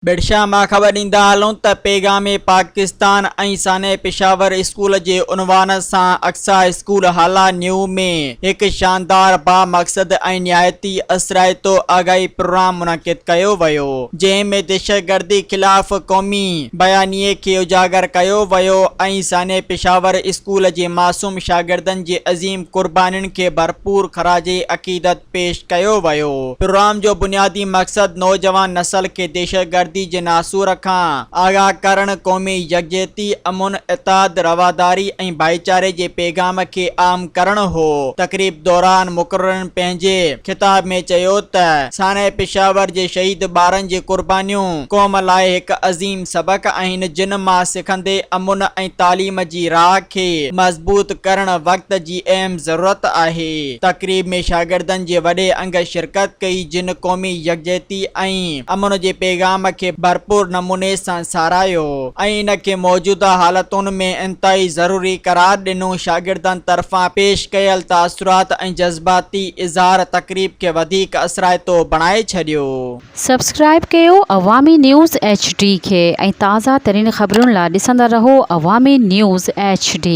बिरशा मां ख़बर ॾींदा हलूं त पैगाम पाकिस्तान ऐं साने पेशावर स्कूल जे उनवान सां अक्सा स्कूल हाला न्यू में एक शानदार बामक़सद ऐं निहायती असराइतो आगाही प्रोग्राम मुनक़िद कयो वियो, जंहिं में दहशतगर्दी ख़िलाफ़ क़ौमी बयानिए खे उजागर कयो वियो ऐं साने पेशावर स्कूल जे मासूम शागिर्दनि जे अज़ीम क़ुर्बानियुनि खे भरपूर ख़राज अक़ीदत पेश कयो वियो। प्रोग्राम जो बुनियादी मक़सद नौजवान नस्ल खे दहशतगर्दी जे नासूर खां आगाह करण, क़ौमी यकजहती, अमुन, इत्तेहाद, रवादारी ऐं भाईचारे जे पैगाम खे आम करण हो। तक़रीब दौरान मुक़र्ररनि पंहिंजे ख़िताब में चयो त साने पेशावर जे शहीद ॿारनि जी क़ुर्बानियूं क़ौम लाइ हिकु अज़ीम सबक़ आहिनि, जिन मां सिखंदे अमुन ऐं तालीम जी राह खे मज़बूत करण वक़्त जी अहम ज़रूरत आहे। तक़रीब में शागिर्दनि जे वॾे अंग शिरकत कई, जिन क़ौमी यकजहती ऐं अमुन जे पैगाम खे भरपूर नमूने सां सारायो ऐं इन खे मौजूदा हालतुनि में इंतहाई ज़रूरी करार ॾिनो। शागिर्दनि तरफ़ां पेश कयल तासुरात ऐं जज़्बाती इज़हार तक़रीब खे वधीक असराइतो बणाए छॾियो। सब्सक्राइब कयो अवामी न्यूज़ HD खे ऐं ताज़ा तरीन ख़बरुनि लाइ ॾिसंदा रहो अवामी न्यूज़ HD।